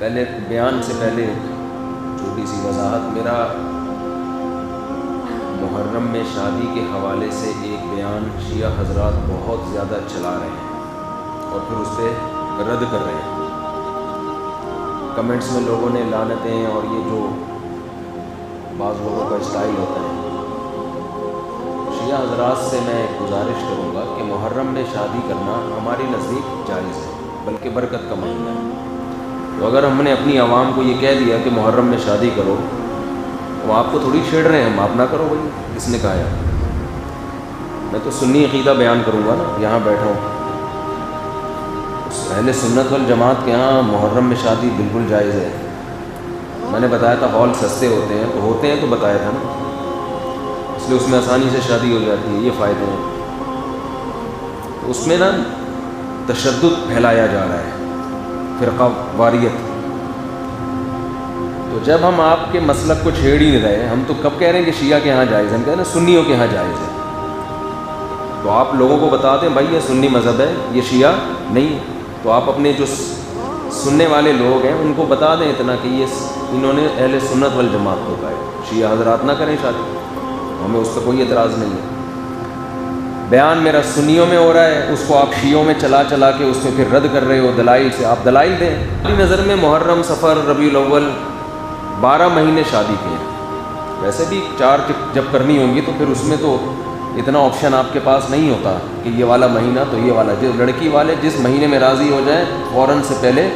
پہلے بیان سے پہلے چھوٹی سی وضاحت. میرا محرم میں شادی کے حوالے سے ایک بیان شیعہ حضرات بہت زیادہ چلا رہے ہیں اور پھر اس پہ رد کر رہے ہیں. کمنٹس میں لوگوں نے لعنتیں اور یہ جو بعض لوگوں کا اسٹائل ہوتا ہے. شیعہ حضرات سے میں گزارش کروں گا کہ محرم میں شادی کرنا ہمارے نزدیک جائز ہے، بلکہ برکت کا مہینہ ہے. تو اگر ہم نے اپنی عوام کو یہ کہہ دیا کہ محرم میں شادی کرو، تو آپ کو تھوڑی چھیڑ رہے ہیں ہم، آپ نہ کرو بھائی. کس نے کہا ہے؟ میں تو سنی عقیدہ بیان کروں گا نا، یہاں بیٹھا ہوں. اہل سنت والجماعت کے یہاں محرم میں شادی بالکل جائز ہے. میں نے بتایا تھا ہال سستے ہوتے ہیں تو بتایا تھا نا، اس لیے اس میں آسانی سے شادی ہو جاتی ہے. یہ فائدے ہیں. تو اس میں نا تشدد پھیلایا جا رہا ہے، فرقہ واریت. تو جب ہم آپ کے مسلک کو چھیڑ ہی نہیں رہے، ہم تو کب کہہ رہے ہیں کہ شیعہ کے ہاں جائز ہے، ہم کہہ رہے ہیں سنیوں کے ہاں جائز ہے. تو آپ لوگوں کو بتا دیں بھائی یہ سنی مذہب ہے، یہ شیعہ نہیں ہے. تو آپ اپنے جو سننے والے لوگ ہیں ان کو بتا دیں اتنا کہ یہ انہوں نے اہل سنت والجماعت کو کہا ہے شیعہ حضرات نہ کریں شادی. ہمیں اس پہ کوئی اعتراض نہیں ہے. بیان میرا سنیوں میں ہو رہا ہے، اس کو آپ شیعوں میں چلا کے اس میں پھر رد کر رہے ہو دلائل سے. آپ دلائل دیں. میری نظر میں محرم، صفر، ربیع الاول 12 مہینے شادی کے ہیں. ویسے بھی 4 جب کرنی ہوں گی تو پھر اس میں تو اتنا آپشن آپ کے پاس نہیں ہوتا کہ یہ والا مہینہ تو یہ والا. جو لڑکی والے جس مہینے میں راضی ہو جائیں فوراً سے پہلے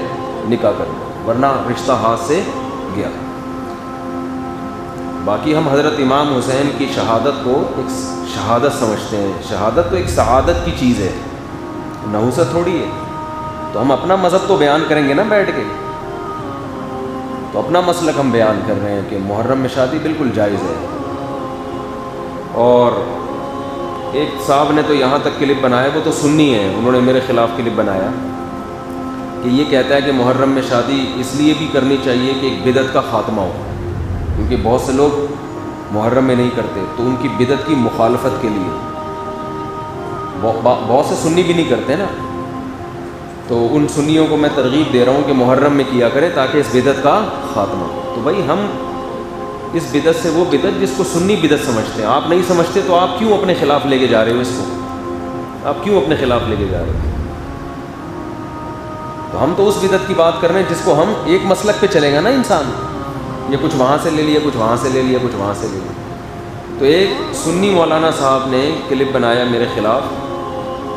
نکاح کر لو، ورنہ رشتہ ہاتھ سے گیا. باقی ہم حضرت امام حسین کی شہادت کو ایک شہادت سمجھتے ہیں. شہادت تو ایک سعادت کی چیز ہے، نحوست تھوڑی ہے. تو ہم اپنا مذہب تو بیان کریں گے نا بیٹھ کے. تو اپنا مسلک ہم بیان کر رہے ہیں کہ محرم میں شادی بالکل جائز ہے. اور ایک صاحب نے تو یہاں تک کلپ بنایا، وہ تو سنی ہے، انہوں نے میرے خلاف کلپ بنایا کہ یہ کہتا ہے کہ محرم میں شادی اس لیے بھی کرنی چاہیے کہ ایک بدعت کا خاتمہ ہو، کیونکہ بہت سے لوگ محرم میں نہیں کرتے تو ان کی بدعت کی مخالفت کے لیے. بہت سے سنی بھی نہیں کرتے نا، تو ان سنیوں کو میں ترغیب دے رہا ہوں کہ محرم میں کیا کرے تاکہ اس بدعت کا خاتمہ ہو. تو بھائی ہم اس بدعت سے وہ بدعت جس کو سنی بدعت سمجھتے ہیں، آپ نہیں سمجھتے تو آپ کیوں اپنے خلاف لے کے جا رہے ہو اس کو؟ آپ کیوں اپنے خلاف لے کے جا رہے ہو؟ تو ہم تو اس بدعت کی بات کر رہے ہیں جس کو ہم ایک مسلک پہ چلے گا نا انسان. یہ کچھ وہاں سے لے لیا، کچھ وہاں سے لے لیا، کچھ وہاں سے لے لیا. تو ایک سنی مولانا صاحب نے کلپ بنایا میرے خلاف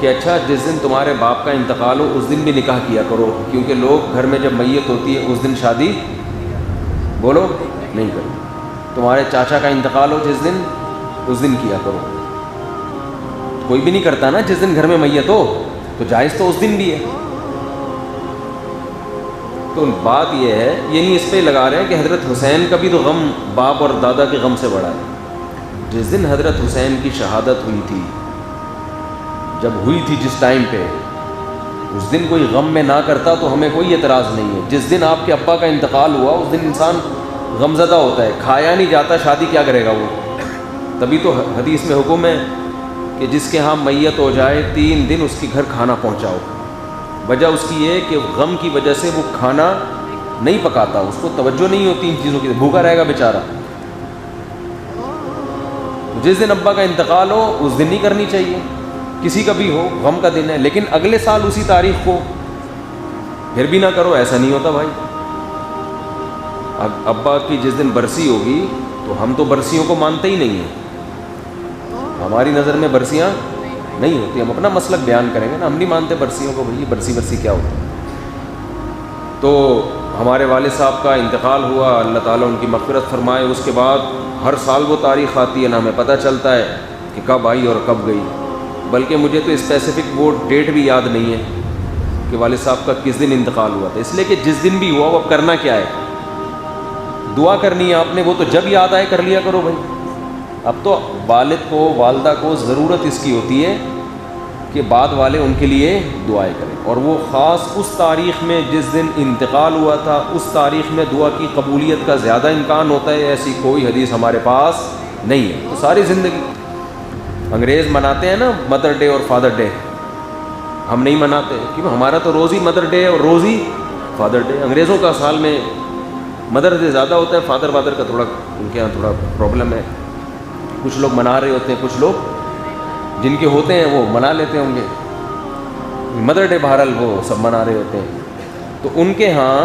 کہ اچھا جس دن تمہارے باپ کا انتقال ہو اس دن بھی نکاح کیا کرو، کیونکہ لوگ گھر میں جب میت ہوتی ہے اس دن شادی بولو نہیں کرو. تمہارے چاچا کا انتقال ہو جس دن اس دن کیا کرو. کوئی بھی نہیں کرتا نا جس دن گھر میں میت ہو، تو جائز تو اس دن بھی ہے. تو بات یہ ہے، یہ نہیں اس پہ لگا رہے ہیں کہ حضرت حسین کا بھی تو غم باپ اور دادا کے غم سے بڑا ہے. جس دن حضرت حسین کی شہادت ہوئی تھی، جب ہوئی تھی جس ٹائم پہ، اس دن کوئی غم میں نہ کرتا تو ہمیں کوئی اعتراض نہیں ہے. جس دن آپ کے ابا کا انتقال ہوا اس دن انسان غمزدہ ہوتا ہے. کھایا نہیں جاتا، شادی کیا کرے گا وہ؟ تبھی تو حدیث میں حکم ہے کہ جس کے ہاں میت ہو جائے 3 دن اس کے گھر کھانا پہنچاؤ. وجہ اس کی یہ کہ غم کی وجہ سے وہ کھانا نہیں پکاتا، اس کو توجہ نہیں ہوتی ان چیزوں کی، بھوکا رہے گا بیچارہ. جس دن ابا کا انتقال ہو اس دن نہیں کرنی چاہیے، کسی کا بھی ہو، غم کا دن ہے. لیکن اگلے سال اسی تاریخ کو پھر بھی نہ کرو، ایسا نہیں ہوتا بھائی. ابا کی جس دن برسی ہوگی تو ہم تو برسیوں کو مانتے ہی نہیں ہیں، ہماری نظر میں برسیاں نہیں ہوتی. ہم اپنا مسلک بیان کریں گے نا، ہم نہیں مانتے برسیوں کو. بھائی برسی کیا ہوتا ہے؟ تو ہمارے والد صاحب کا انتقال ہوا، اللہ تعالیٰ ان کی مغفرت فرمائے. اس کے بعد ہر سال وہ تاریخ آتی ہے نا، ہمیں پتہ چلتا ہے کہ کب آئی اور کب گئی. بلکہ مجھے تو اسپیسیفک وہ ڈیٹ بھی یاد نہیں ہے کہ والد صاحب کا کس دن انتقال ہوا تھا. اس لیے کہ جس دن بھی ہوا وہ اب کرنا کیا ہے؟ دعا کرنی ہے آپ نے، وہ تو جب یاد آئے کر لیا کرو بھائی. اب تو والد کو، والدہ کو ضرورت اس کی ہوتی ہے کہ بعد والے ان کے لیے دعائیں کریں، اور وہ خاص اس تاریخ میں جس دن انتقال ہوا تھا اس تاریخ میں دعا کی قبولیت کا زیادہ امکان ہوتا ہے. ایسی کوئی حدیث ہمارے پاس نہیں ہے. تو ساری زندگی انگریز مناتے ہیں نا مدر ڈے اور فادر ڈے، ہم نہیں مناتے، کیونکہ ہمارا تو روز ہی مدر ڈے اور روز ہی فادر ڈے. انگریزوں کا سال میں مدر ڈے زیادہ ہوتا ہے, فادر کا تھوڑا ان کے یہاں تھوڑا پرابلم ہے. کچھ لوگ منا رہے ہوتے ہیں, کچھ لوگ جن کے ہوتے ہیں وہ منا لیتے ہوں گے. مدر ڈے بہرحال وہ سب منا رہے ہوتے ہیں. تو ان کے ہاں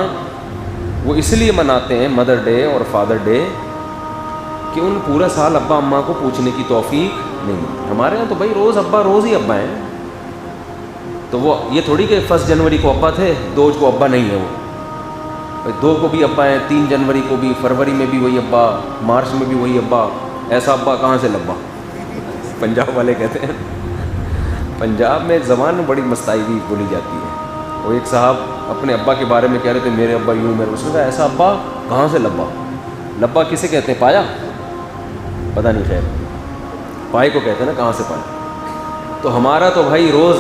وہ اس لیے مناتے ہیں مدر ڈے اور فادر ڈے کہ ان پورا سال ابا اماں کو پوچھنے کی توفیق نہیں ملتی. ہمارے یہاں تو بھائی روز ہی ابا ہیں. تو وہ یہ تھوڑی کہ 1 جنوری کو ابا تھے, 2 کو ابا نہیں ہے. وہ 2 کو بھی ابا ہیں, 3 جنوری کو بھی, فروری میں بھی وہی ابا, مارچ میں بھی وہی ابا. ایسا ابا کہاں سے لبا, پنجاب والے کہتے ہیں. پنجاب میں زبان بڑی مستعدی بولی جاتی ہے. وہ ایک صاحب اپنے ابا کے بارے میں کہہ رہے تھے, میرے ابا یوں, میرے, اس نے کہا ایسا ابا کہاں سے لبا. لبا کسے کہتے ہیں, پایا, پتہ نہیں, خیر پائے کو کہتے ہیں نا, کہاں سے پایا. تو ہمارا تو بھائی روز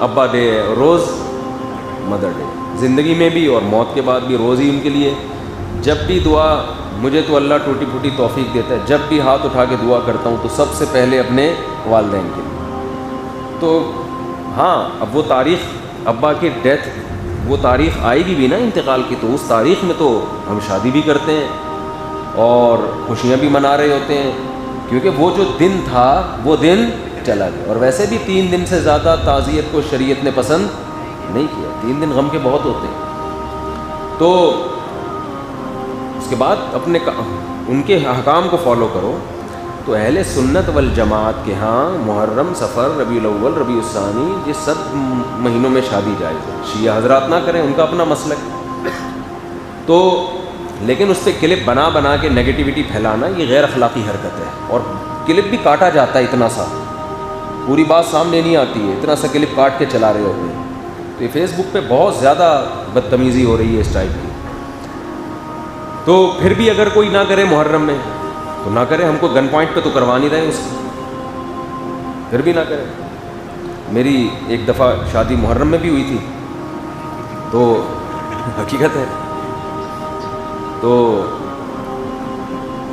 ابا ڈے ہے, روز مدر ڈے, زندگی میں بھی اور موت کے بعد بھی روز ہی ان کے لیے. جب بھی دعا, مجھے تو اللہ ٹوٹی پھوٹی توفیق دیتا ہے, جب بھی ہاتھ اٹھا کے دعا کرتا ہوں تو سب سے پہلے اپنے والدین کے لیے. تو ہاں, اب وہ تاریخ ابا کی ڈیتھ, وہ تاریخ آئے گی بھی نا انتقال کی, تو اس تاریخ میں تو ہم شادی بھی کرتے ہیں اور خوشیاں بھی منا رہے ہوتے ہیں, کیونکہ وہ جو دن تھا وہ دن چلا گیا. اور ویسے بھی 3 دن سے زیادہ تعزیت کو شریعت نے پسند نہیں کیا. 3 دن غم کے بہت ہوتے ہیں. تو اس کے بعد اپنے ان کے احکام کو فالو کرو. تو اہل سنت والجماعت کے ہاں محرم, صفر, ربیع الاول, ربیع الثانی, یہ سب مہینوں میں شادی جائز ہے. شیعہ حضرات نہ کریں, ان کا اپنا مسلک. تو لیکن اس پہ کلپ بنا کے نیگیٹیوٹی پھیلانا یہ غیر اخلاقی حرکت ہے. اور کلپ بھی کاٹا جاتا ہے, اتنا سا, پوری بات سامنے نہیں آتی ہے, اتنا سا کلپ کاٹ کے چلا رہے ہوتے ہیں. تو یہ فیس بک پہ بہت زیادہ بدتمیزی ہو رہی ہے اس ٹائپ کی. تو پھر بھی اگر کوئی نہ کرے محرم میں تو نہ کرے, ہم کو گن پوائنٹ پہ تو کروا نہیں رہے اس کی, پھر بھی نہ کرے. میری ایک دفعہ شادی محرم میں بھی ہوئی تھی, تو حقیقت ہے, تو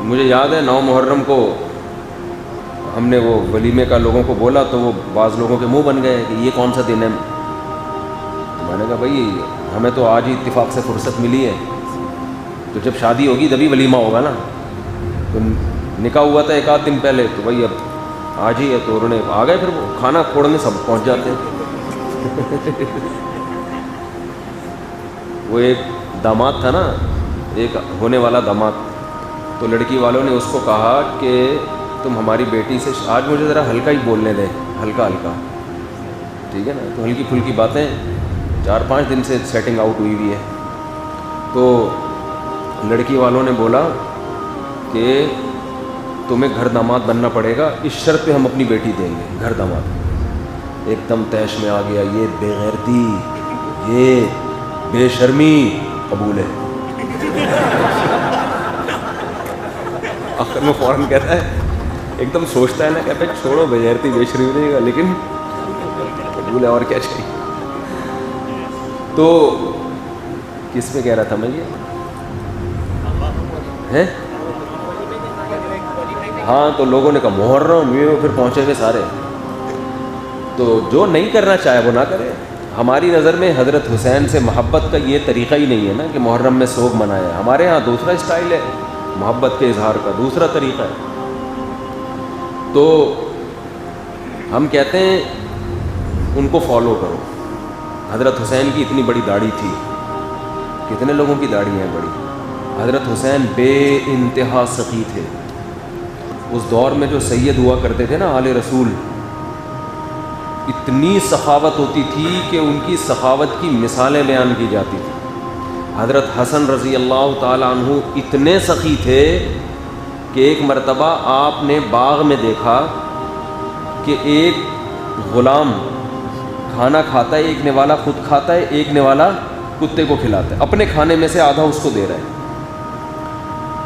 مجھے یاد ہے 9 محرم کو ہم نے وہ ولیمے کا لوگوں کو بولا, تو وہ بعض لوگوں کے منہ بن گئے کہ یہ کون سا دن ہے. میں نے کہا بھائی ہمیں تو آج ہی اتفاق سے فرصت ملی ہے, تو جب شادی ہوگی تبھی ولیمہ ہوگا نا. تو نکاح ہوا تھا 1 آدھ دن پہلے, تو بھائی اب آج ہی ہے, تو انہوں نے آ گئے, پھر وہ کھانا کھوڑنے سب پہنچ جاتے ہیں. وہ ایک داماد تھا نا, ایک ہونے والا داماد, تو لڑکی والوں نے اس کو کہا کہ تم ہماری بیٹی سے آج مجھے ذرا ہلکا ہی بولنے دیں, ہلکا, ٹھیک ہے نا. تو ہلکی پھلکی باتیں, 4-5 دن سے سیٹنگ آؤٹ ہوئی ہے. تو لڑکی والوں نے بولا کہ تمہیں گھر داماد بننا پڑے گا, اس شرط پہ ہم اپنی بیٹی دیں گے گھر داماد. ایک دم تیش میں آ گیا, یہ بے غیرتی, یہ بے شرمی قبول ہے. آخر میں فوراً کہتا ہے, ایک دم سوچتا ہے نا کہ بھائی چھوڑو بے غیرتی بے شرمی نہیں گا, لیکن قبول ہے, اور کیا چاہیے. تو کس پہ کہہ رہا تھا میں یہ ہے, ہاں, تو لوگوں نے کہا محرم یہ, پھر پہنچے گئے سارے. تو جو نہیں کرنا چاہے وہ نہ کرے. ہماری نظر میں حضرت حسین سے محبت کا یہ طریقہ ہی نہیں ہے نا کہ محرم میں سوگ منائے. ہمارے ہاں دوسرا اسٹائل ہے محبت کے اظہار کا, دوسرا طریقہ ہے. تو ہم کہتے ہیں ان کو فالو کرو. حضرت حسین کی اتنی بڑی داڑھی تھی, کتنے لوگوں کی داڑھی ہیں بڑی. حضرت حسین بے انتہا سخی تھے. اس دور میں جو سید ہوا کرتے تھے نا آل رسول, اتنی سخاوت ہوتی تھی کہ ان کی سخاوت کی مثالیں بیان کی جاتی تھیں. حضرت حسن رضی اللہ تعالیٰ عنہ اتنے سخی تھے کہ ایک مرتبہ آپ نے باغ میں دیکھا کہ ایک غلام کھانا کھاتا ہے, ایک نوالا خود کھاتا ہے, ایک نوالا کتے کو کھلاتا ہے, اپنے کھانے میں سے آدھا اس کو دے رہا ہے.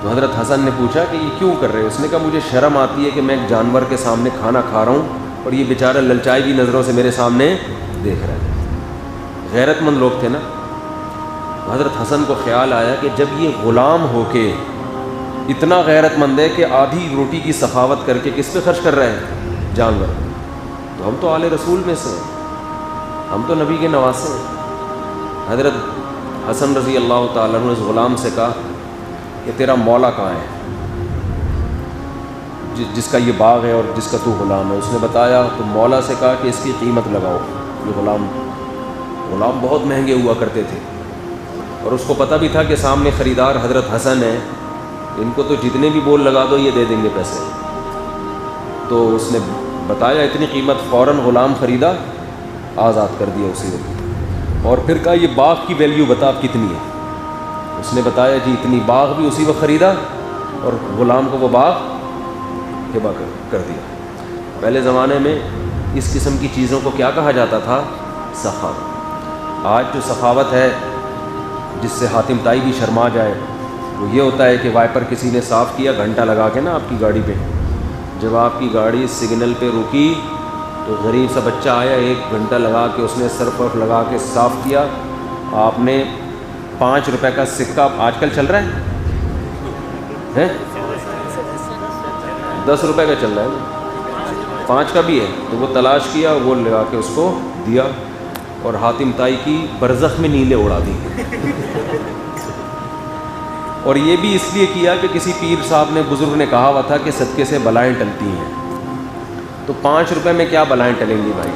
تو حضرت حسن نے پوچھا کہ یہ کیوں کر رہے ہو؟ اس نے کہا مجھے شرم آتی ہے کہ میں ایک جانور کے سامنے کھانا کھا رہا ہوں اور یہ بیچارہ للچائی بھی نظروں سے میرے سامنے دیکھ رہا ہے. غیرت مند لوگ تھے نا. حضرت حسن کو خیال آیا کہ جب یہ غلام ہو کے اتنا غیرت مند ہے کہ آدھی روٹی کی سخاوت کر کے کس پہ خرچ کر رہے ہیں؟ جانور. تو ہم تو آل رسول میں سے ہیں, ہم تو نبی کے نواسے ہیں. حضرت حسن رضی اللہ تعالیٰ عنہ نے اس غلام سے کہا کہ تیرا مولا کہاں ہے، جس کا یہ باغ ہے اور جس کا تو غلام ہے؟ اس نے بتایا تو مولا سے کہا کہ اس کی قیمت لگاؤ. یہ غلام بہت مہنگے ہوا کرتے تھے، اور اس کو پتہ بھی تھا کہ سامنے خریدار حضرت حسن ہے، ان کو تو جتنے بھی بول لگا دو یہ دے دیں گے پیسے. تو اس نے بتایا اتنی قیمت، فوراً غلام خریدا، آزاد کر دیا اسی وقت. اور پھر کہا یہ باغ کی ویلیو بتا کتنی ہے؟ اس نے بتایا جی اتنی. باغ بھی اسی وقت خریدا اور غلام کو وہ باغ ہبہ کر دیا. پہلے زمانے میں اس قسم کی چیزوں کو کیا کہا جاتا تھا؟ سخاوت. آج جو سخاوت ہے جس سے حاتم طائی بھی شرما جائے وہ یہ ہوتا ہے کہ وائپر کسی نے صاف کیا گھنٹہ لگا کے نا آپ کی گاڑی پہ، جب آپ کی گاڑی سگنل پہ رکی تو غریب سا بچہ آیا 1 گھنٹہ لگا کے اس نے سرف ورف لگا کے صاف کیا. آپ نے 5 روپے کا سکہ آج کل چل رہا ہے 10 روپے کا چل رہا ہے، 5 کا بھی ہے، تو وہ تلاش کیا، وہ لگا کے اس کو دیا اور حاتم طائی کی برزخ میں نیلے اڑا دی. اور یہ بھی اس لیے کیا کہ کسی پیر صاحب نے بزرگ نے کہا ہوا تھا کہ صدقے سے بلائیں ٹلتی ہیں. تو 5 روپے میں کیا بلائیں ٹلیں گی بھائی؟